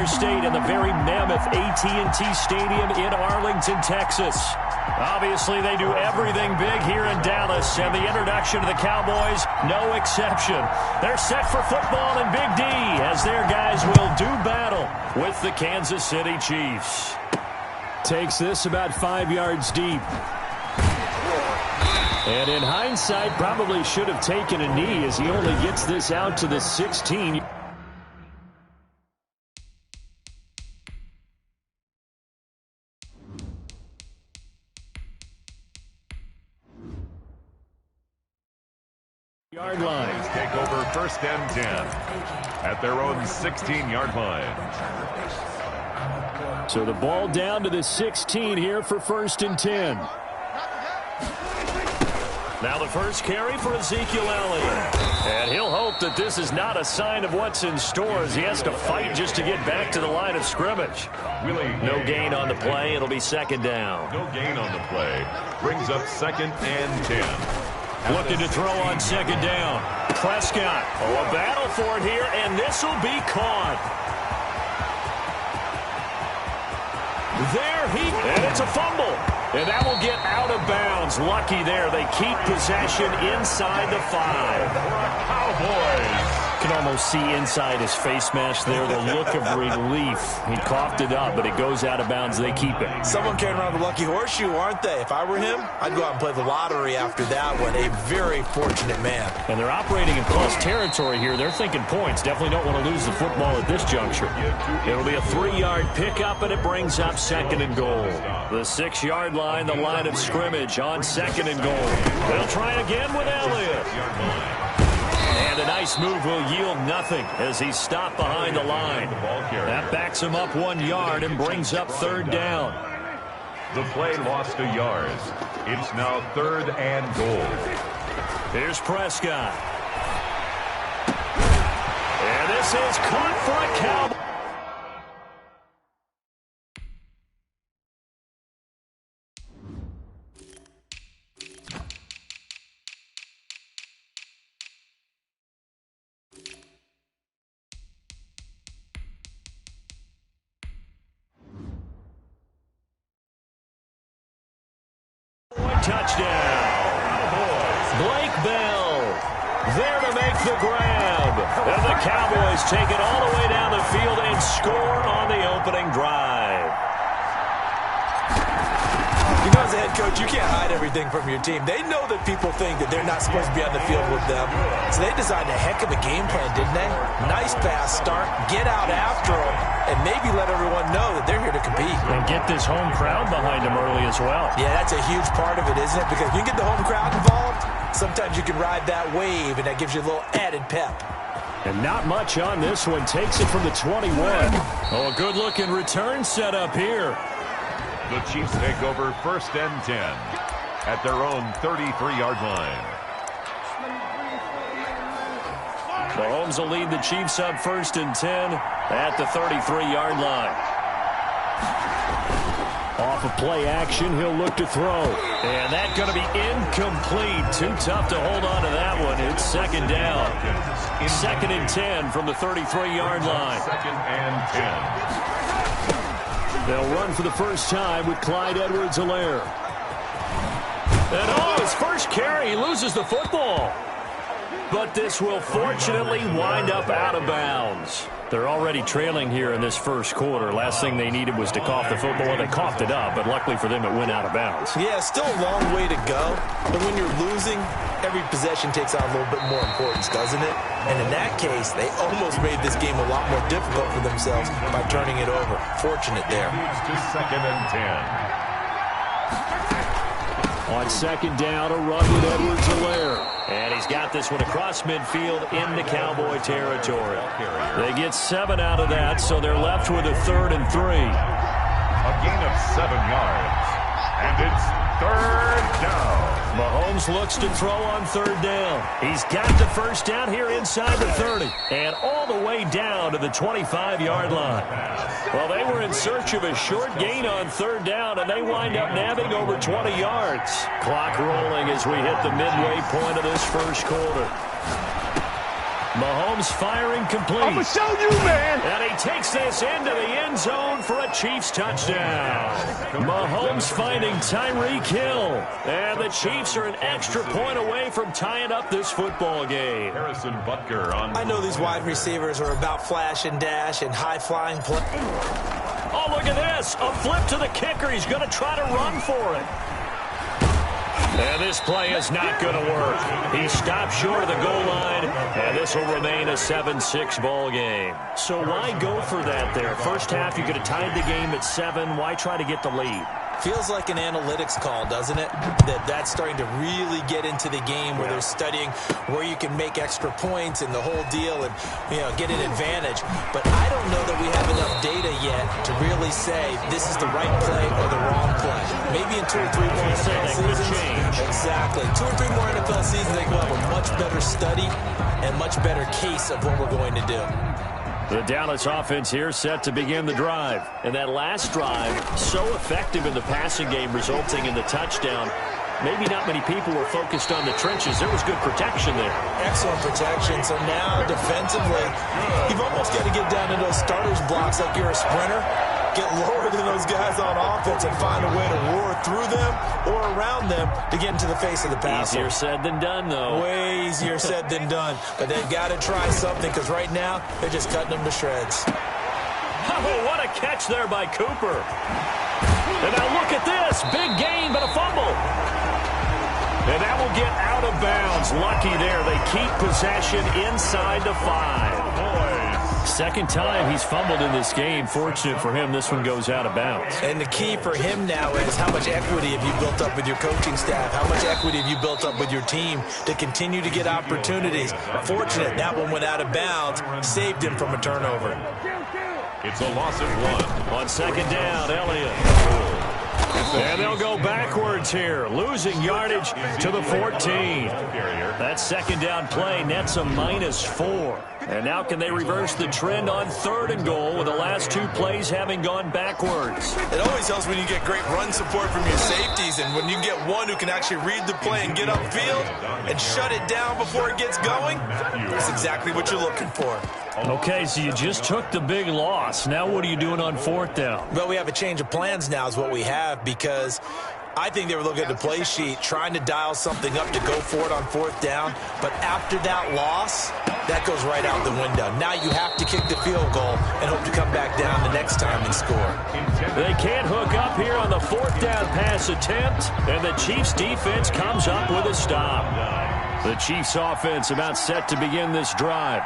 their state in the very mammoth AT&T Stadium in Arlington, Texas. Obviously, they do everything big here in Dallas, and the introduction to the Cowboys, no exception. They're set for football in Big D as their guys will do battle with the Kansas City Chiefs. Takes this about 5 yards deep. And in hindsight, probably should have taken a knee as he only gets this out to the 16. Yard line. Take over 1st and 10 at their own 16-yard line. So the ball down to the 16 here for 1st and 10. Now the first carry for Ezekiel Elliott. And he'll hope that this is not a sign of what's in store as he has to fight just to get back to the line of scrimmage. No gain on the play. It'll be 2nd down. No gain on the play. Brings up 2nd and 10. Looking to throw on 2nd down. Prescott. Oh, a battle for it here, and this will be caught. And it's a fumble. And that will get out of bounds. Lucky there. They keep possession inside the 5. Cowboys. You can almost see inside his face mask there the look of relief. He coughed it up, but it goes out of bounds. They keep it. Someone carrying around the lucky horseshoe, aren't they? If I were him, I'd go out and play the lottery after that one. A very fortunate man. And they're operating in plus territory here. They're thinking points. Definitely don't want to lose the football at this juncture. It'll be a 3-yard pickup, and it brings up 2nd and goal. The 6-yard line, the line of scrimmage on 2nd and goal. They'll try again with Elliott. And a nice move will yield nothing as he's stopped behind the line. That backs him up 1 yard and brings up 3rd down. The play lost a yard. It's now 3rd and goal. Here's Prescott. And this is caught for a Cowboy. Touchdown. Blake Bell there to make the grab. And the Cowboys take it all the way down the field and score on the opening drive. You know, as a head coach, you can't hide everything from your team. They know that people think that they're not supposed to be on the field with them. So they designed a heck of a game plan, didn't they? Nice pass start, get out after them, and maybe let everyone know that they're here to compete. And get this home crowd behind them early as well. Yeah, that's a huge part of it, isn't it? Because when you get the home crowd involved, sometimes you can ride that wave, and that gives you a little added pep. And not much on this one. Takes it from the 21. Oh, a good-looking return set up here. The Chiefs take over 1st and 10 at their own 33-yard line. Mahomes will lead the Chiefs up 1st and 10 at the 33-yard line. Off of play action, he'll look to throw. And that's going to be incomplete. Too tough to hold on to that one. It's 2nd down. 2nd and 10 from the 33-yard line. 2nd and 10. They'll run for the first time with Clyde Edwards-Helaire. And oh, his first carry, he loses the football. But this will fortunately wind up out of bounds. They're already trailing here in this first quarter. Last thing they needed was to cough the football. Well, they coughed it up, but luckily for them, it went out of bounds. Yeah, still a long way to go. But when you're losing, every possession takes on a little bit more importance, doesn't it? And in that case, they almost made this game a lot more difficult for themselves by turning it over. Fortunate there. It's just 2nd and 10. On 2nd down, a run with Edwards-Helaire. And he's got this one across midfield into Cowboy territory. They get 7 out of that, so they're left with a 3rd and 3. A gain of 7 yards. And it's 3rd down. Mahomes looks to throw on 3rd down. He's got the first down here inside the 30. And all the way down to the 25-yard line. Well, they were in search of a short gain on 3rd down, and they wind up nabbing over 20 yards. Clock rolling as we hit the midway point of this first quarter. Mahomes firing complete. I'm going to show you, man. And he takes this into the end zone for a Chiefs touchdown. Mahomes finding Tyreek Hill. And the Chiefs are an extra point away from tying up this football game. Harrison Butker on. I know these wide receivers are about flash and dash and high-flying play. Oh, look at this. A flip to the kicker. He's going to try to run for it. And this play is not going to work. He stopped short of the goal line, and this will remain a 7-6 ball game. So why go for that there? First half, you could have tied the game at 7. Why try to get the lead? Feels like an analytics call, doesn't it? That's starting to really get into the game where they're studying where you can make extra points and the whole deal and, get an advantage. But I don't know that we have enough data yet to really say this is the right play or the wrong play. Maybe in 2 or 3 more NFL seasons. Exactly. 2 or 3 more NFL seasons, they will have a much better study and much better case of what we're going to do. The Dallas offense here set to begin the drive. And that last drive, so effective in the passing game, resulting in the touchdown. Maybe not many people were focused on the trenches. There was good protection there. Excellent protection. So now, defensively, you've almost got to get down to those starters blocks like you're a sprinter. Get lower than those guys on offense and find a way to roar through them or around them to get into the face of the passer. Easier said than done, though. Way easier said than done. But they've got to try something because right now they're just cutting them to shreds. Oh, what a catch there by Cooper. And now look at this. Big gain, but a fumble. And that will get out of bounds. Lucky there. They keep possession inside the 5. Second time he's fumbled in this game. Fortunate for him, this one goes out of bounds. And the key for him now is how much equity have you built up with your coaching staff? How much equity have you built up with your team to continue to get opportunities? Fortunate that one went out of bounds, saved him from a turnover. It's a loss of 1. On second down, Elliott. And they'll go backwards here, losing yardage to the 14. That second down play nets a -4. And now can they reverse the trend on 3rd and goal with the last 2 plays having gone backwards? It always helps when you get great run support from your safeties, and when you get one who can actually read the play and get upfield and shut it down before it gets going, that's exactly what you're looking for. Okay, so you just took the big loss. Now what are you doing on 4th down? Well, we have a change of plans now is what we have, because I think they were looking at the play sheet, trying to dial something up to go for it on 4th down. But after that loss, that goes right out the window. Now you have to kick the field goal and hope to come back down the next time and score. They can't hook up here on the 4th down pass attempt, and the Chiefs defense comes up with a stop. The Chiefs offense about set to begin this drive.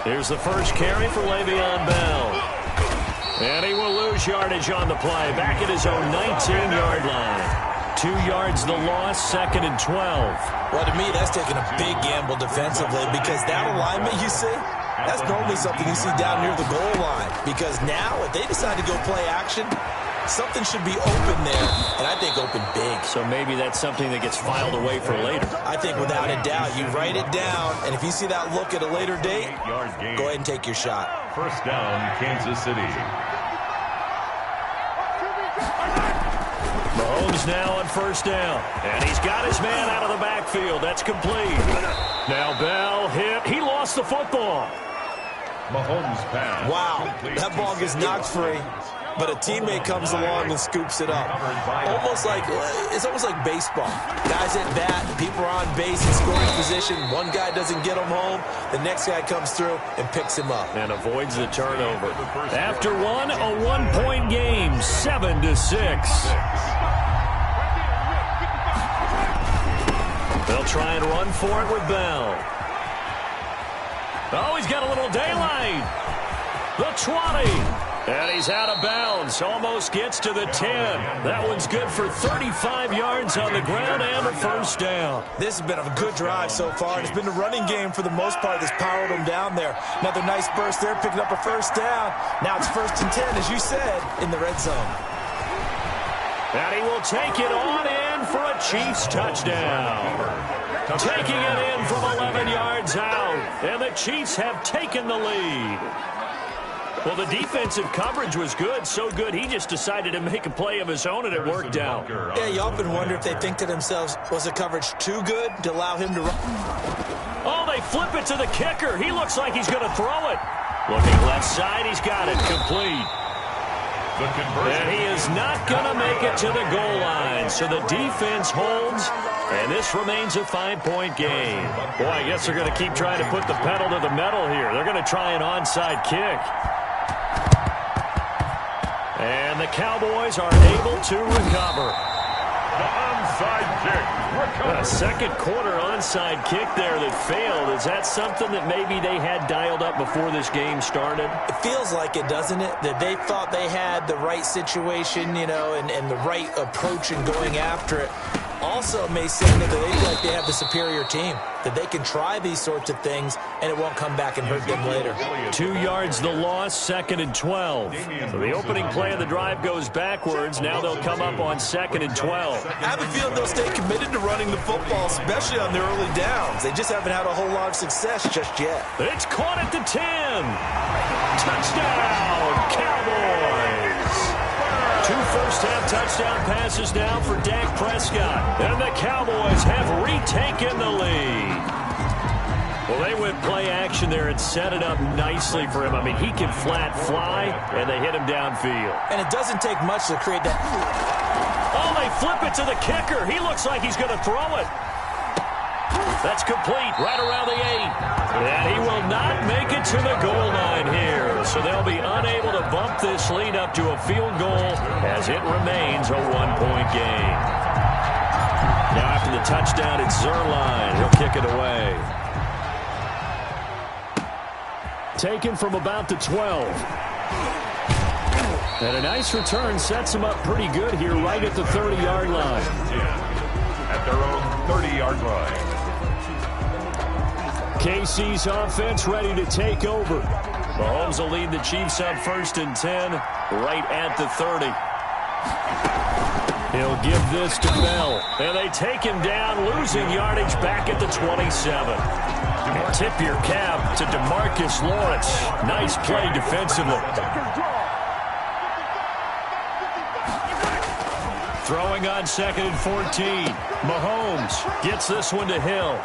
Here's the first carry for Le'Veon Bell. And he will lose yardage on the play, back at his own 19-yard line. 2 yards the loss, 2nd and 12. Well, to me, that's taking a big gamble defensively, because that alignment you see, that's normally something you see down near the goal line. Because now, if they decide to go play action, something should be open there, and I think open big. So maybe that's something that gets filed away for later. I think without a doubt, you write it down, and if you see that look at a later date, go ahead and take your shot. First down, Kansas City. Mahomes now on 1st down, and he's got his man out of the backfield. That's complete. Now Bell hit. He lost the football. Mahomes pass. Wow, that ball gets knocked free, but a teammate comes along and scoops it up. It's almost like baseball. Guys at bat, people are on base in scoring position. One guy doesn't get him home. The next guy comes through and picks him up. And avoids the turnover. After one, a 1-point game, 7-6. They'll try and run for it with Bell. Oh, he's got a little daylight. The 20. And he's out of bounds. Almost gets to the 10. That one's good for 35 yards on the ground and a 1st down. This has been a good drive so far. It's been the running game for the most part that's powered them down there. Another nice burst there, picking up a 1st down. Now it's 1st and 10, as you said, in the red zone. And he will take it on in for a Chiefs touchdown. Taking it in from 11 yards out. And the Chiefs have taken the lead. Well, the defensive coverage was good, so good he just decided to make a play of his own, and it worked out. Yeah, you often wonder if they think to themselves, was the coverage too good to allow him to run? Oh, they flip it to the kicker. He looks like he's going to throw it. Looking left side, he's got it. Complete. And he is not going to make it to the goal line. So the defense holds, and this remains a 5-point game. Boy, I guess they're going to keep trying to put the pedal to the metal here. They're going to try an onside kick. And the Cowboys are able to recover. The onside kick. A second quarter onside kick there that failed. Is that something that maybe they had dialed up before this game started? It feels like it, doesn't it? That they thought they had the right situation, you know, and the right approach in going after it. Also, it may seem that they feel like they have the superior team, that they can try these sorts of things, and it won't come back and hurt them later. 2 yards the loss, 2nd and 12. So the opening play of the drive goes backwards. Now they'll come up on 2nd and 12. I have a feeling they'll stay committed to running the football, especially on their early downs. They just haven't had a whole lot of success just yet. It's caught at the 10. Touchdown, Cowboys. 2 first-half touchdown passes now for Dak Prescott. And the Cowboys have retaken the lead. Well, they went play action there and set it up nicely for him. I mean, he can flat fly, and they hit him downfield. And it doesn't take much to create that. Oh, they flip it to the kicker. He looks like he's going to throw it. That's complete, right around the 8. And he will not make it to the goal line here. So they'll be unable to bump this lead up to a field goal as it remains a 1-point game. Now after the touchdown, it's Zerline. He'll kick it away. Taken from about the 12. And a nice return sets him up pretty good here right at the 30-yard line. At their own 30-yard line. KC's offense ready to take over. Mahomes will lead the Chiefs up 1st and 10 right at the 30. He'll give this to Bell. And they take him down, losing yardage back at the 27. And tip your cap to DeMarcus Lawrence. Nice play defensively. Throwing on 2nd and 14. Mahomes gets this one to Hill.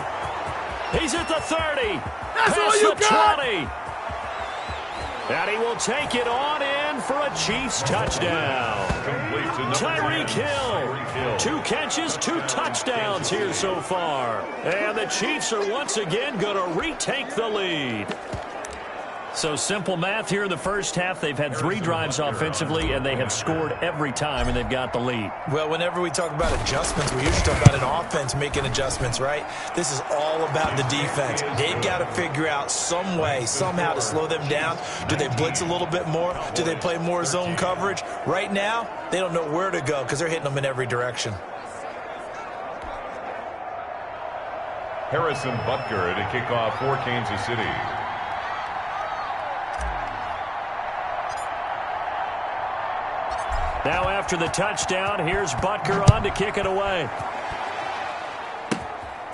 He's at the 30. That's all you got. 20. And he will take it on in for a Chiefs touchdown. Tyreek Hill. 2 catches, 2 touchdowns here so far. And the Chiefs are once again going to retake the lead. So simple math here in the first half. They've had 3 drives offensively, and they have scored every time, and they've got the lead. Well, whenever we talk about adjustments, we usually talk about an offense making adjustments, right? This is all about the defense. They've got to figure out some way, somehow to slow them down. Do they blitz a little bit more? Do they play more zone coverage? Right now, they don't know where to go because they're hitting them in every direction. Harrison Butker to kick off for Kansas City. Now after the touchdown, here's Butker on to kick it away.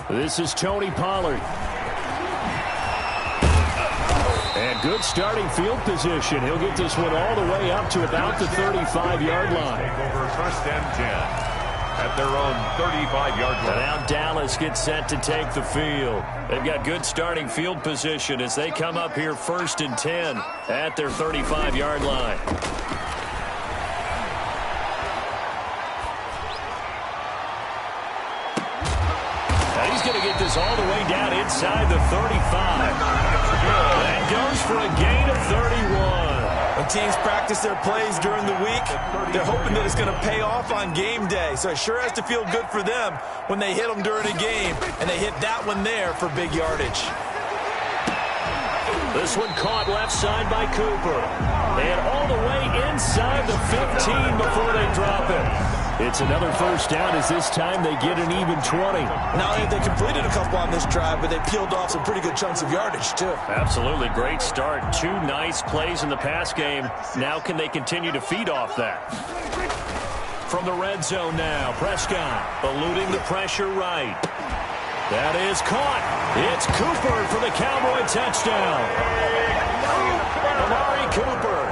This is Tony Pollard. And good starting field position. He'll get this one all the way up to about the 35-yard line. Take over 1st and 10 at their own 35-yard line. And now Dallas gets set to take the field. They've got good starting field position as they come up here 1st and 10 at their 35-yard line. All the way down inside the 35. And goes for a gain of 31. When teams practice their plays during the week, they're hoping that it's going to pay off on game day. So it sure has to feel good for them when they hit them during a game, and they hit that one there for big yardage. This one caught left side by Cooper. And all the way inside the 15 before they drop it. It's another first down as this time they get an even 20. Not only have they completed a couple on this drive, but they peeled off some pretty good chunks of yardage, too. Absolutely. Great start. 2 nice plays in the pass game. Now can they continue to feed off that? From the red zone now, Prescott eluding the pressure right. That is caught. It's Cooper for the Cowboy touchdown. Amari Cooper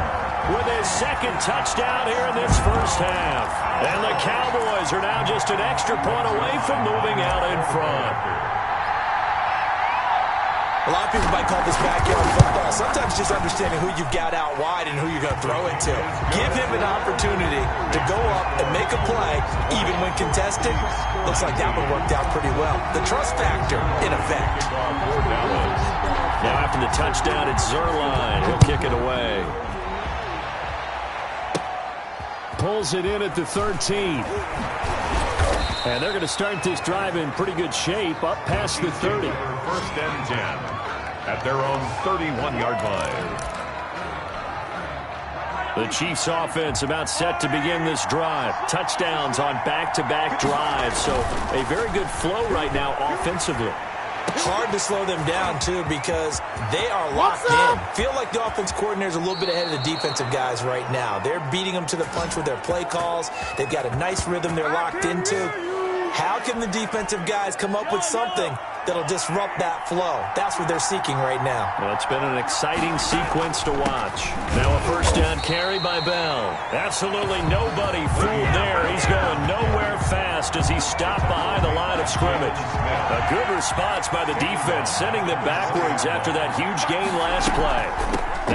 with his 2nd touchdown here in this first half. And the Cowboys are now just an extra point away from moving out in front. A lot of people might call this backyard football. Sometimes just understanding who you've got out wide and who you're going to throw it to. Give him an opportunity to go up and make a play, even when contested. Looks like that one worked out pretty well. The trust factor in effect. Now after the touchdown, it's Zerline. He'll kick it away. Pulls it in at the 13. And they're going to start this drive in pretty good shape, up past the 30. First and 10 at their own 31-yard line. The Chiefs offense about set to begin this drive. Touchdowns on back-to-back drives. So a very good flow right now offensively. Hard to slow them down, too, because they are locked in. Feel like the offense coordinator is a little bit ahead of the defensive guys right now. They're beating them to the punch with their play calls. They've got a nice rhythm they're locked into. How can the defensive guys come up with something that'll disrupt that flow? That's what they're seeking right now. Well, it's been an exciting sequence to watch. Now a first down carry by Bell. Absolutely nobody fooled there. He's going nowhere fast as he stopped behind the line of scrimmage. A good response by the defense, sending them backwards after that huge gain last play.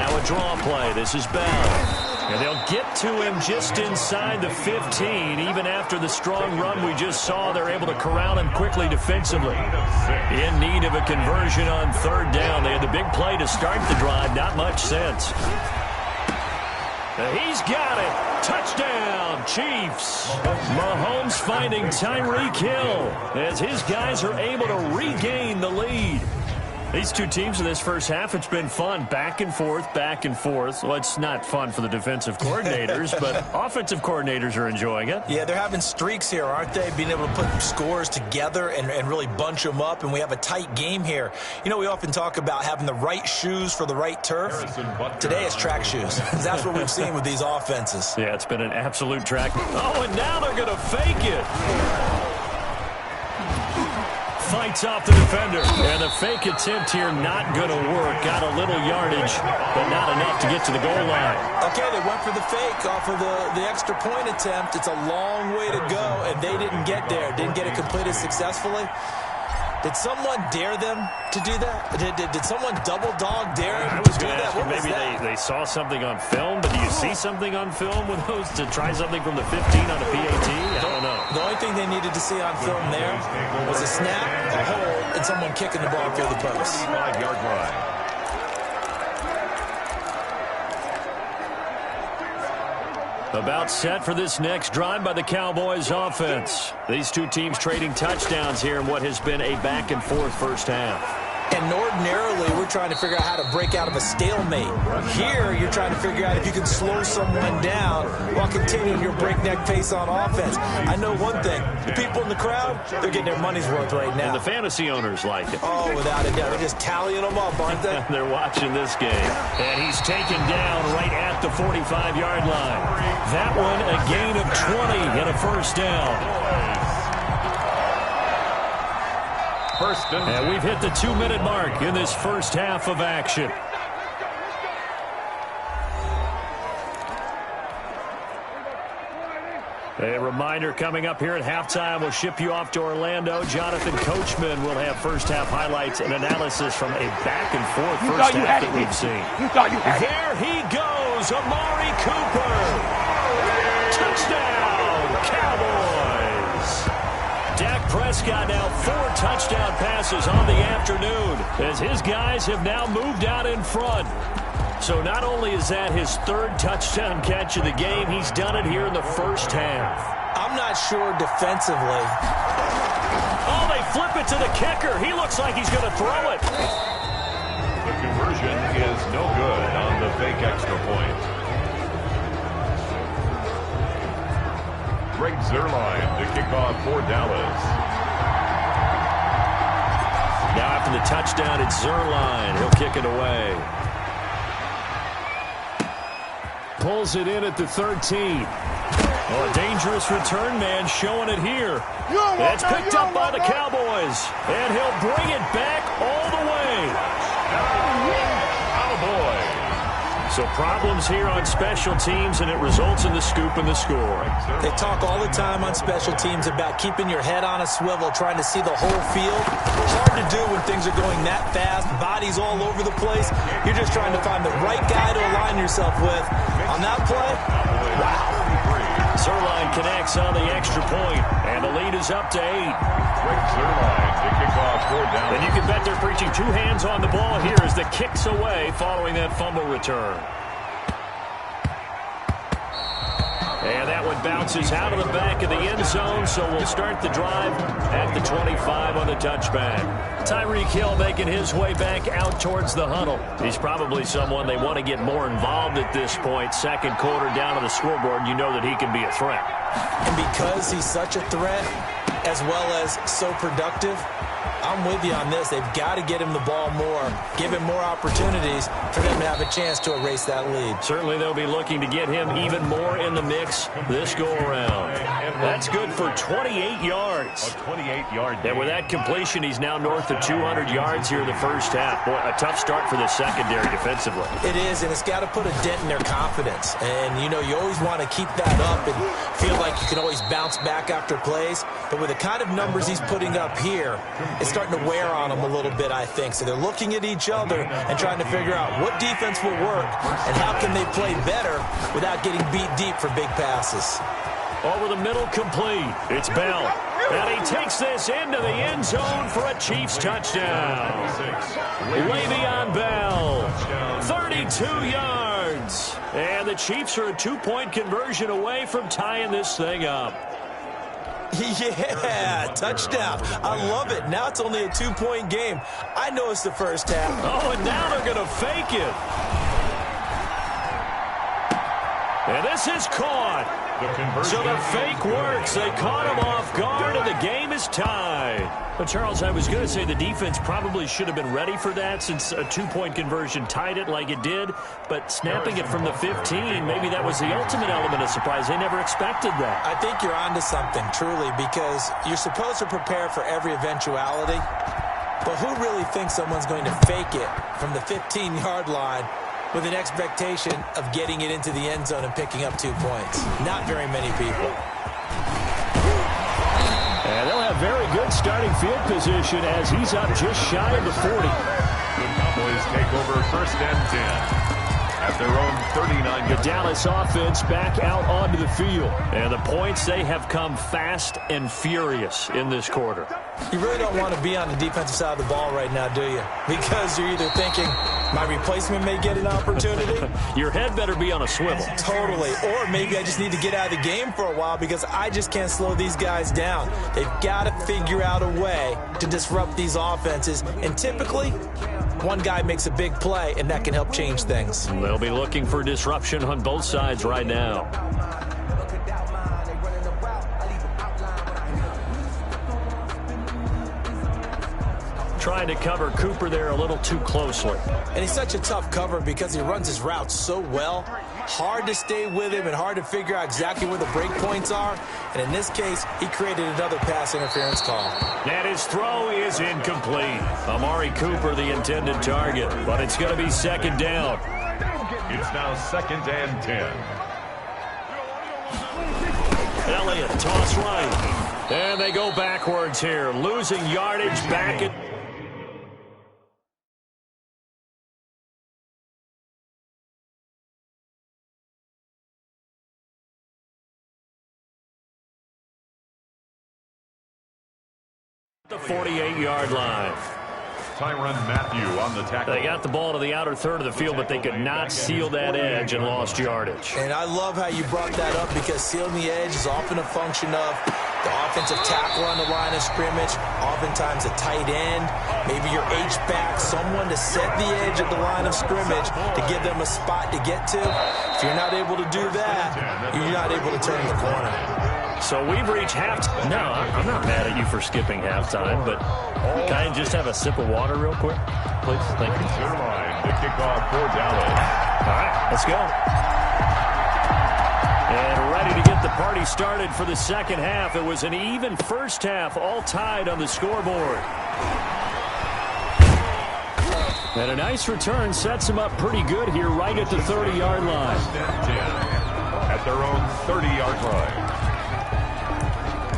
Now a draw play. This is Bell. And they'll get to him just inside the 15. Even after the strong run we just saw, they're able to corral him quickly defensively. In need of a conversion on third down. They had the big play to start the drive. Not much sense. He's got it. Touchdown, Chiefs. Mahomes finding Tyreek Hill as his guys are able to regain the lead. These two teams in this first half, it's been fun. Back and forth, back and forth. Well, it's not fun for the defensive coordinators, but offensive coordinators are enjoying it. Yeah, they're having streaks here, aren't they? Being able to put scores together and really bunch them up, and we have a tight game here. You know, we often talk about having the right shoes for the right turf. Today it's track shoes. That's what we've seen with these offenses. Yeah, it's been an absolute track. Oh, and now they're going to fake it. Fights off the defender. And the fake attempt here not going to work. Got a little yardage, but not enough to get to the goal line. Okay, they went for the fake off of the extra point attempt. It's a long way to go, and they didn't get there. Didn't get it completed successfully. Did someone dare them to do that? Did someone double dog dare them to do that? What was maybe that? they saw something on film, but do you see something on film with those to try something from the 15 on a PAT? I don't know. The only thing they needed to see on film there was a snap, a hold, and someone kicking the ball through the post. 5-yard line. About set for this next drive by the Cowboys offense. These two teams trading touchdowns here in what has been a back-and-forth first half. And ordinarily, we're trying to figure out how to break out of a stalemate. Here, you're trying to figure out if you can slow someone down while continuing your breakneck pace on offense. I know one thing. The people in the crowd, they're getting their money's worth right now. And the fantasy owners like it. Oh, without a doubt. They're just tallying them up, aren't they? They're watching this game. And he's taken down right at the 45-yard line. That one, a gain of 20 and a first down. And we've hit the 2-minute mark in this first half of action. A reminder coming up here at halftime. We'll ship you off to Orlando. Jonathan Coachman will have first half highlights and analysis from a back-and-forth first half that we've seen. There he goes, Amari Cooper. Touchdown, Cowboys. Dak Prescott now 4 touchdown passes on the afternoon as his guys have now moved out in front. So not only is that his 3rd touchdown catch of the game, he's done it here in the first half. I'm not sure defensively. Oh, they flip it to the kicker. He looks like he's going to throw it. The conversion is no good on the fake extra point. Greg Zerline to kick off for Dallas. Now after the touchdown, it's Zerline. He'll kick it away. Pulls it in at the 13. Oh, a dangerous return man showing it here. It's picked up by the Cowboys. And he'll bring it back all the way. Cowboys. So So problems here on special teams, and it results in the scoop and the score. They talk all the time on special teams about keeping your head on a swivel, trying to see the whole field. Hard to do when things are going that fast, bodies all over the place. You're just trying to find the right guy to align yourself with. On that play, wow. Zerline connects on the extra point, and the lead is up to 8. Quick Zerline to kick off 4th down. And you can bet they're preaching 2 hands on the ball here as the kick's away following that fumble return. And that one bounces out of the back of the end zone, so we'll start the drive at the 25 on the touchback. Tyreek Hill making his way back out towards the huddle. He's probably someone they want to get more involved at this point. Second quarter down on the scoreboard, you know that he can be a threat. And because he's such a threat, as well as so productive, I'm with you on this. They've got to get him the ball more, give him more opportunities for them to have a chance to erase that lead. Certainly they'll be looking to get him even more in the mix this go-around. That's good for 28 yards. A 28-yard And with that completion, he's now north of 200 yards here in the first half. Boy, a tough start for the secondary defensively. It is, and it's got to put a dent in their confidence. And, you know, you always want to keep that up and feel like you can always bounce back after plays. But with the kind of numbers he's putting up here, it's starting to wear on them a little bit, I think. So they're looking at each other and trying to figure out what defense will work and how can they play better without getting beat deep for big passes. Over the middle, complete. It's Bell. And he takes this into the end zone for a Chiefs touchdown. Le'Veon Bell, 32 yards. And the Chiefs are a 2-point conversion away from tying this thing up. Yeah, touchdown. I love it. Now it's only a 2-point game. I know it's the first half. Oh, and now they're going to fake it. And this is caught. So the fake works. They caught him off guard, and the game is tied. But, Charles, I was going to say the defense probably should have been ready for that since a 2-point conversion tied it like it did. But snapping it from the 15, maybe that was the ultimate element of surprise. They never expected that. I think you're onto something, truly, because you're supposed to prepare for every eventuality. But who really thinks someone's going to fake it from the 15-yard line with an expectation of getting it into the end zone and picking up 2 points? Not very many people. And they'll have very good starting field position as he's up just shy of the 40. The Cowboys take over 1st and 10. At their own 39. The Dallas offense back out onto the field. And the points, they have come fast and furious in this quarter. You really don't want to be on the defensive side of the ball right now, do you? Because you're either thinking, my replacement may get an opportunity. Your head better be on a swivel. Totally. Or maybe I just need to get out of the game for a while because I just can't slow these guys down. They've got to figure out a way to disrupt these offenses. And typically, one guy makes a big play, and that can help change things. They'll be looking for disruption on both sides right now. Trying to cover Cooper there a little too closely. And he's such a tough cover because he runs his routes so well. Hard to stay with him and hard to figure out exactly where the break points are. And in this case, he created another pass interference call. And his throw is incomplete. Amari Cooper, the intended target, but it's going to be 2nd down. It's now 2nd and 10. Elliott, toss right. And they go backwards here, losing yardage back at the 48-yard line. Tyrann Mathieu on the tackle. They got the ball to the outer third of the field, but they could not seal that edge and lost yardage. And I love how you brought that up because sealing the edge is often a function of the offensive tackle on the line of scrimmage, oftentimes a tight end, maybe your H-back, someone to set the edge of the line of scrimmage to give them a spot to get to. If you're not able to do that, you're not able to turn the corner. So we've reached halftime. No, I'm not mad at you for skipping halftime, but can I just have a sip of water real quick, please? Thank you. Zerline to kick off for Dallas. All right, let's go. And ready to get the party started for the second half. It was an even first half, all tied on the scoreboard. And a nice return sets them up pretty good here right at the 30-yard line. At their own 30-yard line.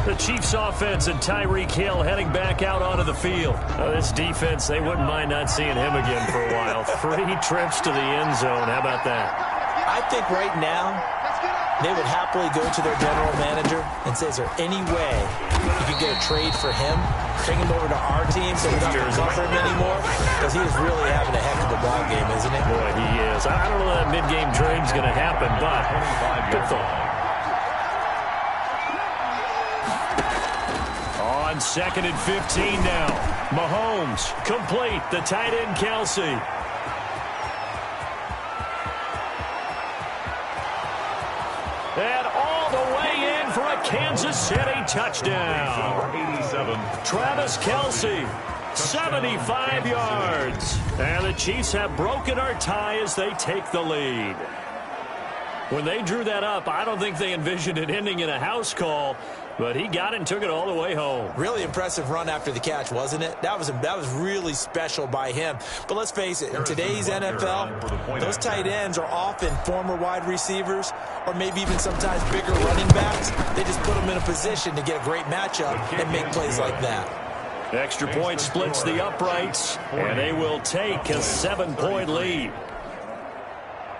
The Chiefs offense and Tyreek Hill heading back out onto the field. This defense, they wouldn't mind not seeing him again for a while. 3 trips to the end zone. How about that? I think right now they would happily go to their general manager and say, is there any way you could get a trade for him? Bring him over to our team so we don't have to cover him anymore? Because he is really having a heck of a ball game, isn't it? Boy, he is. I don't know that mid-game trade's going to happen, but good thought. On 2nd and 15 now. Mahomes complete. The tight end, Kelsey. And all the way in for a Kansas City touchdown. 87. Travis Kelsey, 75 yards. And the Chiefs have broken our tie as they take the lead. When they drew that up, I don't think they envisioned it ending in a house call, but he got it and took it all the way home. Really impressive run after the catch, wasn't it? That was really special by him. But let's face it, in today's NFL, those tight ends are often former wide receivers or maybe even sometimes bigger running backs. They just put them in a position to get a great matchup and make plays like that. Extra point splits the uprights, and they will take a 7-point lead.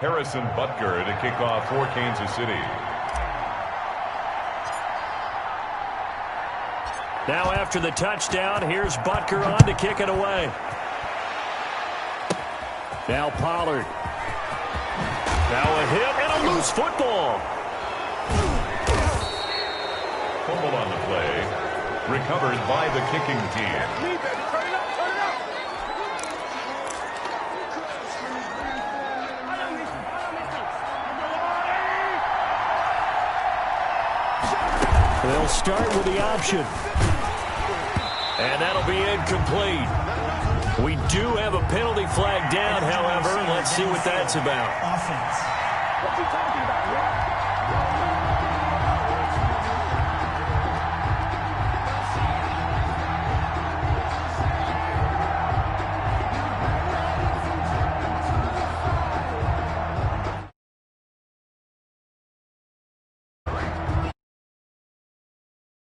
Harrison Butker to kick off for Kansas City. Now after the touchdown, here's Butker on to kick it away. Now Pollard. Now a hit and a loose football. Fumble on the play. Recovered by the kicking team. They'll start with the option. And that'll be incomplete. We do have a penalty flag down, however. Let's see what that's about. Offense.